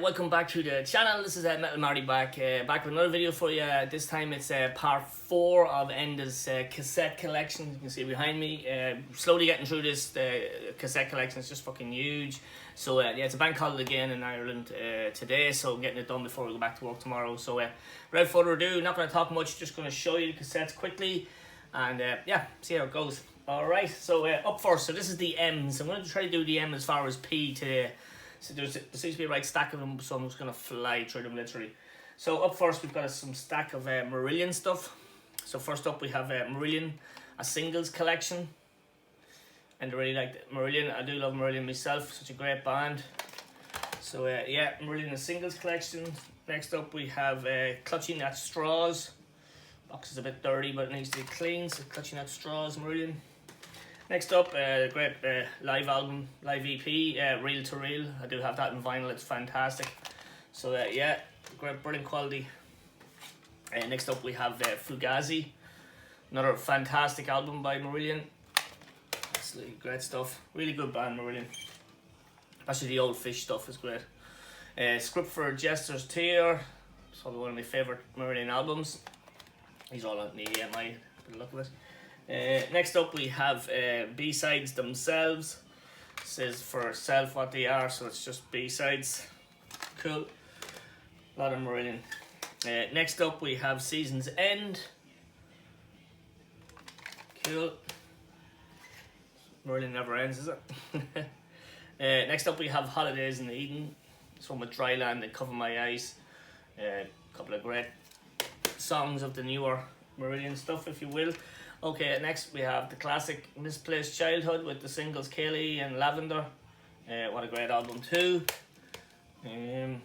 welcome back to the channel. This is Metal Marty back with another video for you. This time it's part 4 of Enda's cassette collection. You can see behind me. Slowly getting through this cassette collection. It's just fucking huge. So yeah, it's a bank holiday again in Ireland today, so I'm getting it done before we go back to work tomorrow. So without further ado, not going to talk much, just going to show you the cassettes quickly and yeah, see how it goes. Alright, so up first, so this is the M's. I'm going to try to do the M as far as P today. So there seems to be a right stack of them, so I'm just going to fly through them literally. So up first we've got some stack of Marillion stuff. So first up we have Marillion, a singles collection. And I really like Marillion. I do love Marillion myself, such a great band. So yeah, Marillion, a singles collection. Next up we have Clutching at Straws. Box is a bit dirty but it needs to be clean, so Clutching at Straws, Marillion. Next up, great live album, live EP, Reel to Reel. I do have that in vinyl, it's fantastic. So yeah, great, brilliant quality. Next up we have Fugazi, another fantastic album by Marillion. Absolutely great stuff, really good band, Marillion. Especially the old Fish stuff is great. Script for a Jester's Tear, it's probably one of my favourite Marillion albums. He's all on the EMI, good luck with it. Next up we have B-sides themselves. It says for self what they are, so it's just B-sides. Cool. A lot of Marillion. Next up we have Season's End. Cool. Marillion never ends, is it? Next up we have Holidays in Eden. This one with Dryland and Cover My Eyes. A couple of great songs of the newer Marillion stuff, if you will. Okay, next we have the classic Misplaced Childhood with the singles Kaylee and Lavender. What a great album too. One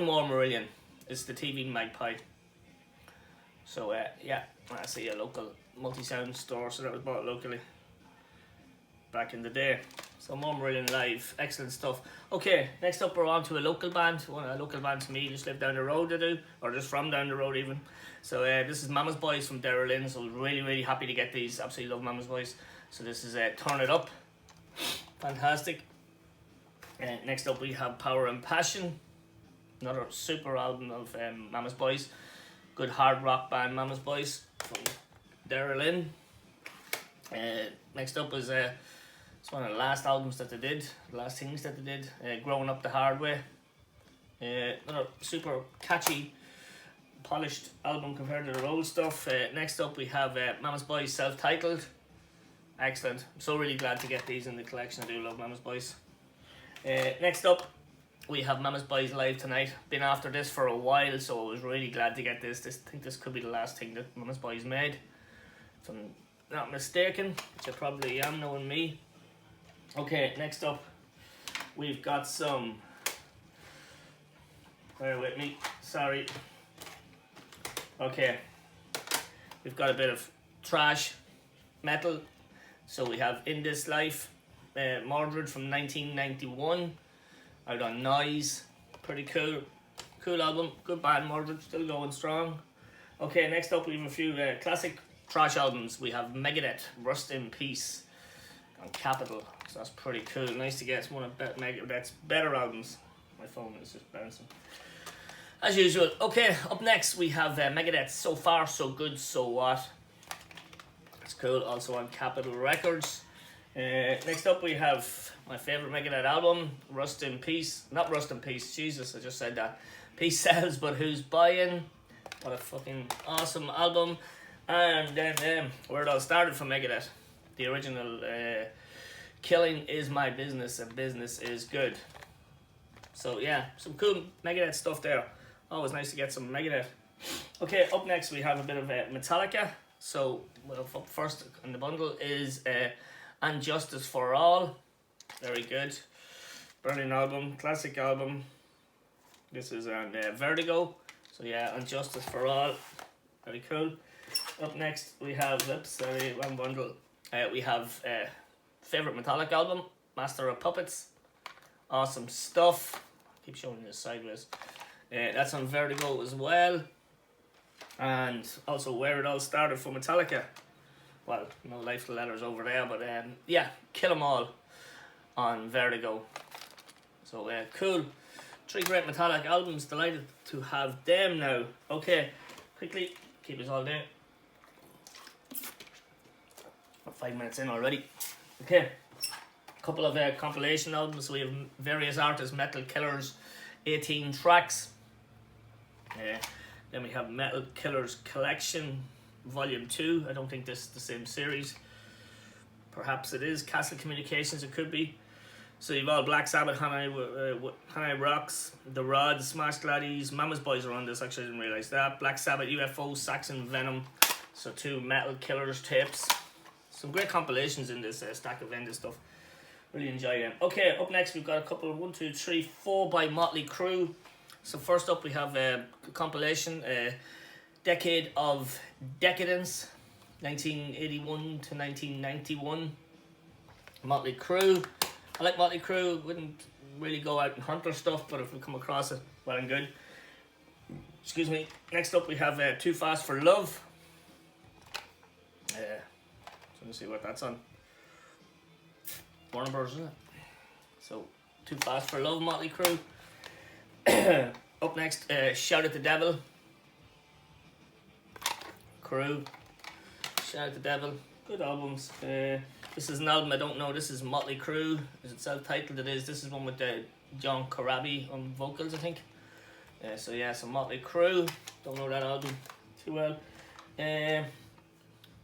more Marillion. It's the TV Magpie. So yeah, I see a local multi-sound store, so that was bought locally back in the day. So more Marillion live, excellent stuff. Okay, next up we're on to a local band. A local band to me, just live down the road I do, or just from down the road even. So this is Mama's Boys from Derrylin, so really happy to get these. Absolutely love Mama's Boys. So this is Turn It Up, fantastic. Next up we have Power and Passion, another super album of Mama's Boys. Good hard rock band, Mama's Boys from Derrylin. Next up is it's one of the last albums that they did, the last things that they did, Growing Up the Hard Way. Another super catchy, polished album compared to their old stuff. Next up we have Mama's Boys self-titled. Excellent. I'm so really glad to get these in the collection. I do love Mama's Boys. Next up we have Mama's Boys Live Tonight. Been after this for a while, so I was really glad to get this. I think this could be the last thing that Mama's Boys made, if I'm not mistaken, which I probably am, knowing me. Okay, next up we've got some, bear with me, sorry. Okay, we've got a bit of thrash metal. So we have In This Life, Mordred from 1991, out on Noise. Pretty cool album, good band, Mordred, still going strong. Okay, next up we have a few classic thrash albums. We have Megadeth, Rust in Peace, on Capitol. So that's pretty cool. Nice to get one of Megadeth's better albums. My phone is just bouncing as usual. Okay, up next we have Megadeth, So Far So Good So What. It's cool, also on Capitol Records. Next up we have my favourite Megadeth album, Rust in Peace. Not Rust in Peace, Jesus, I just said that. Peace Sells But Who's Buying. What a fucking awesome album. And then where it all started from Megadeth, the original Killing Is My Business and Business Is Good. So yeah, some cool Megadeth stuff there. Always nice to get some Megadeth. Okay, up next we have a bit of Metallica. So well, up first in the bundle is And Justice for All. Very good. Brilliant album, classic album. This is on Vertigo. So yeah, And Justice for All. Very cool. Up next we have, wrong bundle. We have favourite Metallica album, Master of Puppets. Awesome stuff. Keep showing this sideways. That's on Vertigo as well. And also Where It All Started for Metallica. Well, no Life to Letters over there, but yeah, Kill 'Em All on Vertigo. So cool 3 great metallic albums. Delighted to have them now. Okay, quickly, keep us all there. 5 minutes in already. Okay, a couple of compilation albums. We have various artists, Metal Killers, 18 tracks. Then we have Metal Killers Collection, Volume 2. I don't think this is the same series. Perhaps it is. Castle Communications, it could be. So you've all Black Sabbath, Hanoi Rocks, The Rods, Smash Gladdies, Mama's Boys are on this, actually I didn't realise that. Black Sabbath, UFO, Saxon Venom. So 2 Metal Killers tapes. Some great compilations in this stack of Enda stuff. Really enjoy them. Okay, up next we've got a couple of 1, 2, 3, 4 by Motley Crue. So first up we have a compilation, Decade of Decadence, 1981 to 1991. Motley Crue. I like Motley Crue. Wouldn't really go out and hunt their stuff, but if we come across it, well and good. Excuse me. Next up we have Too Fast for Love. So let me see what that's on. Warner Bros, isn't it? So Too Fast for Love, Motley Crue. Up next, Shout at the Devil. Crue. Shout at the Devil. Good albums. This is an album I don't know. This is Motley Crue. Is it self-titled? It is. This is one with John Corabi on vocals, I think. So yeah, so Motley Crue. Don't know that album too well.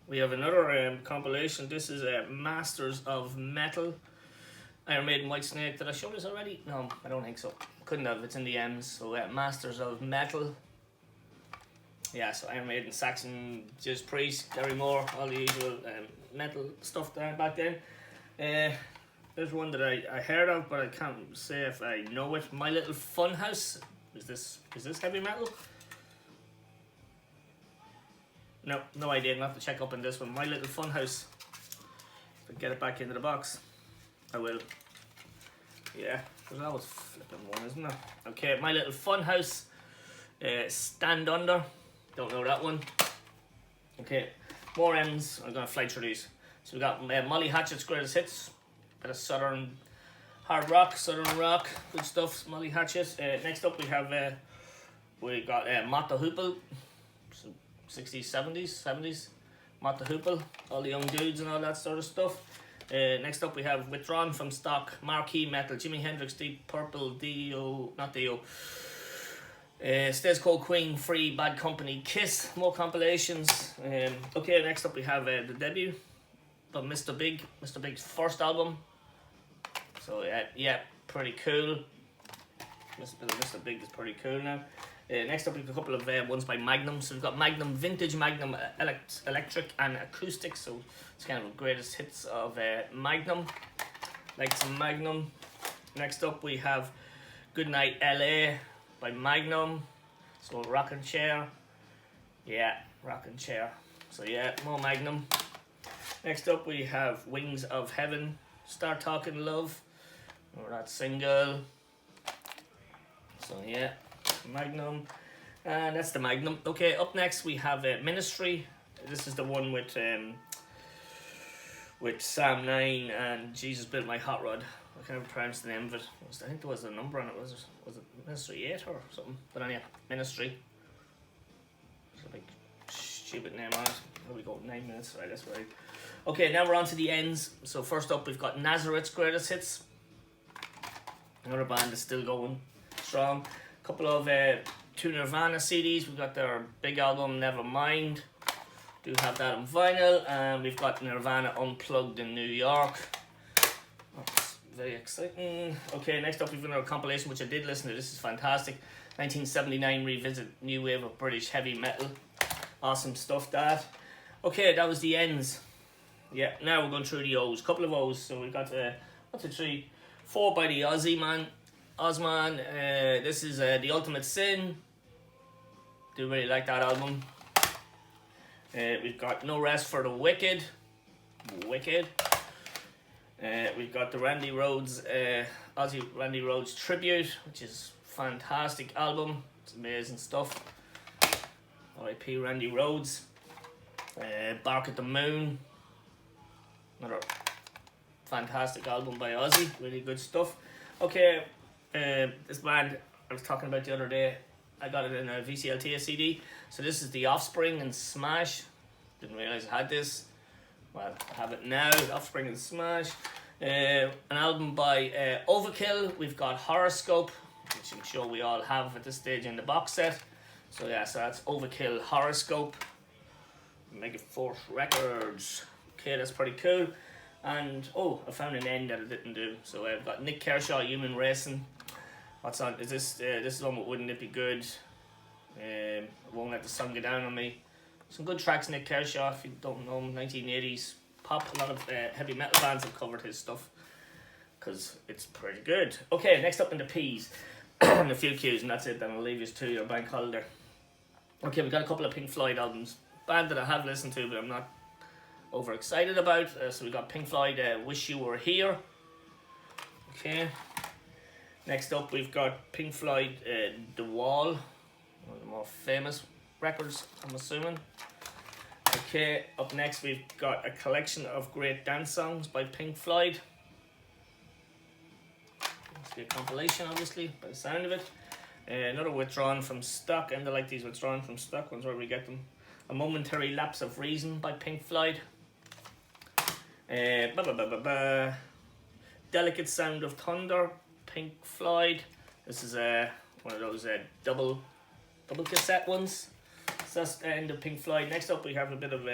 We have another compilation. This is Masters of Metal. Iron Maiden, Whitesnake. Did I show this already? No, I don't think so. Couldn't have. It's in the M's. So Masters of Metal. Yeah, so Iron Maiden, Saxon, Judas Priest, Gary Moore, all the usual metal stuff there back then. There's one that I heard of, but I can't say if I know it. My Little Funhouse. Is this heavy metal? No idea. I'm gonna have to check up on this one. My Little Funhouse. If I get it back into the box, I will. Yeah, there's always flipping one, isn't there? Okay, My Little Funhouse. Stand Under. Don't know that one. Okay, more M's. I'm gonna fly through these. So we got Molly Hatchet's Greatest Hits. Bit of southern hard rock, southern rock, good stuff. Molly Hatchet. Next up we got Mott the Hoople. 60s, 70s. Mott the Hoople. All the young dudes and all that sort of stuff. Next up we have Withdrawn from Stock, Marquee Metal, Jimi Hendrix, Deep Purple, Dio, not Dio. Stays Cold, Queen, Free, Bad Company, Kiss, more compilations. Okay, next up we have the debut of Mr. Big, Mr. Big's first album. So yeah, pretty cool. Mr. Big is pretty cool now. Next up we've got a couple of ones by Magnum. So we've got Magnum, Vintage Magnum, Electric and Acoustic. So it's kind of the greatest hits of Magnum. Like some Magnum. Next up we have Goodnight LA by Magnum. So Rockin' Chair. Yeah, Rockin' Chair. So yeah, more Magnum. Next up we have Wings of Heaven, Start Talking Love. Or that single. So yeah, Magnum. And that's the Magnum. Okay, up next we have Ministry. This is the one with Sam 9 and Jesus Built My Hot Rod. I can't pronounce the name of it. I think there was a number on it. Was it Ministry 8 or something? But anyway, Ministry. It's a big stupid name on it. Here we go, 9 minutes. Right, that's right. Okay, now we're on to the ends. So first up, we've got Nazareth's Greatest Hits. Another band that's still going strong. A couple of 2 Nirvana CDs. We've got their big album, Nevermind. Do have that on vinyl. And we've got Nirvana Unplugged in New York. That's very exciting. Okay, next up we've got another compilation which I did listen to. This is fantastic. 1979 Revisit New Wave of British Heavy Metal. Awesome stuff, that. Okay, that was the ends. Yeah, now we're going through the O's. Couple of O's. So we've got 1, 2, 3, 4 by the Aussie man. Ozman. This is The Ultimate Sin. Do really like that album. We've got No Rest for the Wicked. We've got the Randy Rhoads, Aussie Randy Rhoads Tribute, which is fantastic album. It's amazing stuff. R.I.P. Randy Rhoads. Bark at the Moon. Another fantastic album by Ozzy. Really good stuff. Okay, this band I was talking about the other day. I got it in a VCLT CD. So this is the Offspring and Smash. Didn't realise I had this. Well, I have it now. Offspring and Smash. An album by Overkill. We've got Horoscope, which I'm sure we all have at this stage in the box set. So yeah, so that's Overkill, Horoscope, Megaforce Records. Okay, that's pretty cool. And oh, I found an end that I didn't do. So I've got Nick Kershaw, Human Racing. What's on? Is this this is one with Wouldn't It Be Good? I Won't Let the Sun Go Down on Me. Some good tracks, Nick Kershaw. If you don't know him, 1980s pop. A lot of heavy metal bands have covered his stuff because it's pretty good. Okay, next up in the P's. And a few Q's, and that's it. Then I'll leave you to your bank holiday. Okay, we got a couple of Pink Floyd albums. Band that I have listened to, but I'm not over excited about. So we got Pink Floyd, Wish You Were Here. Okay. Next up, we've got Pink Floyd, The Wall, one of the more famous records, I'm assuming. Okay, up next, we've got a collection of great dance songs by Pink Floyd. Must be a compilation, obviously, by the sound of it. Another Withdrawn from Stock, and I like these Withdrawn from Stock ones where we get them. A Momentary Lapse of Reason by Pink Floyd. Delicate Sound of Thunder, Pink Floyd. This is one of those double cassette ones. So that's the end of Pink Floyd. Next up we have a bit of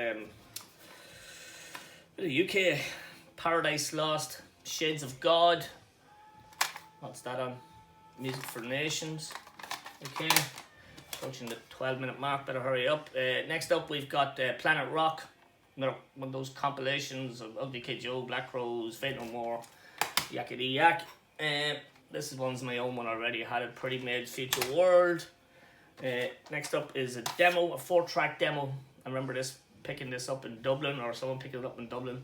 UK. Paradise Lost, Shades of God. What's that on? Music for Nations. Okay, approaching the 12-minute mark, better hurry up. Next up we've got Planet Rock. Another one of those compilations of Ugly Kid Joe, Black Crowes, Fate No More, Yakety Yak. This is one's my own one already. I had it, Pretty Maids Future World. Next up is a demo, a 4-track demo. I remember picking this up in Dublin, or someone picking it up in Dublin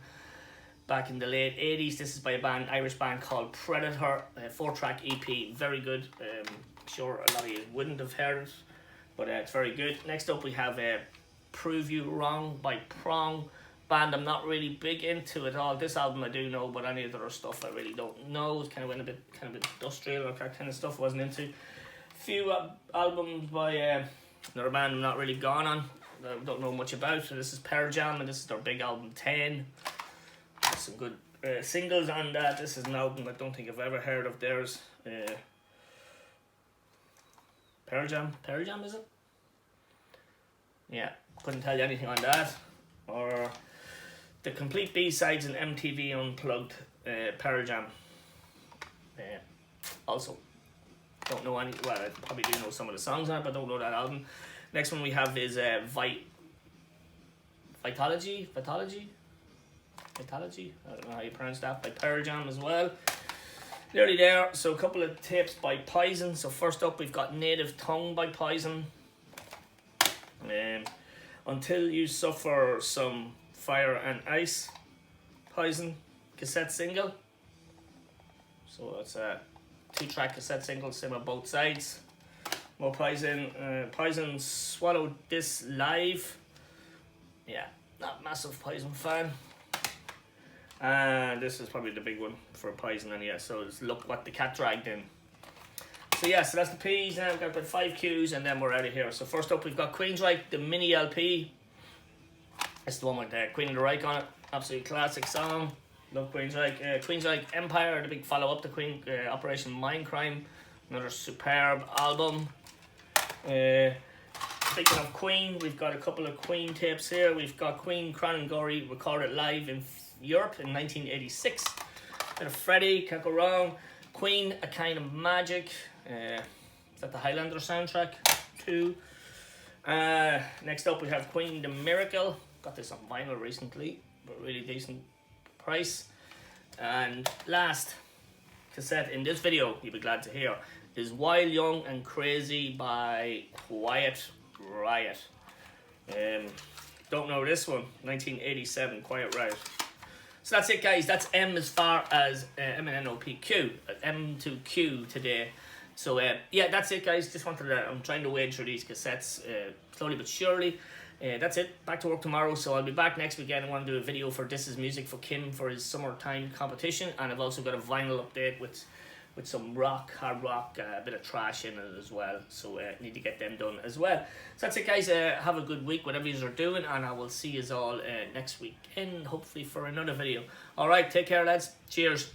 back in the late 80s. This is by a Irish band called Predator. 4-track EP, very good. Sure a lot of you wouldn't have heard it, but it's very good. Next up we have Prove You Wrong by Prong. Band I'm not really big into at all. This album I do know, but any of the other stuff I really don't know. It kind of went a bit industrial, or that kind of stuff wasn't into. Few albums by another band I'm not really gone on. I don't know much about. So this is Pearl Jam, and this is their big album 10. There's some good singles on that. This is an album I don't think I've ever heard of theirs. Pearl Jam is it? Yeah, couldn't tell you anything on that. Or the complete B-sides and MTV Unplugged, Pearl Jam. Also, don't know any. Well, I probably do know some of the songs on it, but don't know that album. Next one we have is Vitalogy. I don't know how you pronounce that. By Pearl Jam as well. Nearly there. So a couple of tapes by Poison. So first up we've got Native Tongue by Poison. Until You Suffer Some Fire and Ice, Poison cassette single. So it's a 2-track cassette single, same on both sides. More Poison. Poison Swallowed This Live. Yeah, not massive Poison fan. And this is probably the big one for Poison, and yeah, so it's Look What the Cat Dragged In. So yeah, so that's the P's. Now we've got about 5 Q's, and then we're out of here. So first up we've got Queensryche, the mini LP. It's the one with Queen of the Reich on it. Absolutely classic song. Love Queensryche. Queensryche Empire, the big follow-up to Queen, Operation Mindcrime. Another superb album. Speaking of Queen, we've got a couple of Queen tapes here. We've got Queen Crown and Gory recorded live in Europe in 1986. Bit of Freddie, can't go wrong. Queen, A Kind of Magic. Is that the Highlander soundtrack? 2. Next up we have Queen, The Miracle. Got this on vinyl recently, but really decent price. And last cassette in this video, you'll be glad to hear, is Wild, Young and Crazy by Quiet Riot. Don't know this one, 1987, Quiet Riot. So that's it, guys. That's M as far as MNOPQ. M to Q today. So yeah, that's it, guys. Just wanted to, I'm trying to wade through these cassettes slowly but surely. That's it. Back to work tomorrow. So I'll be back next weekend. I want to do a video for This Is Music for Kim for his summertime competition. And I've also got a vinyl update with with some rock, hard rock, a bit of trash in it as well. So need to get them done as well. So that's it, guys. Have a good week, whatever you are doing, and I will see you all next week, and hopefully for another video. All right, take care, lads. Cheers.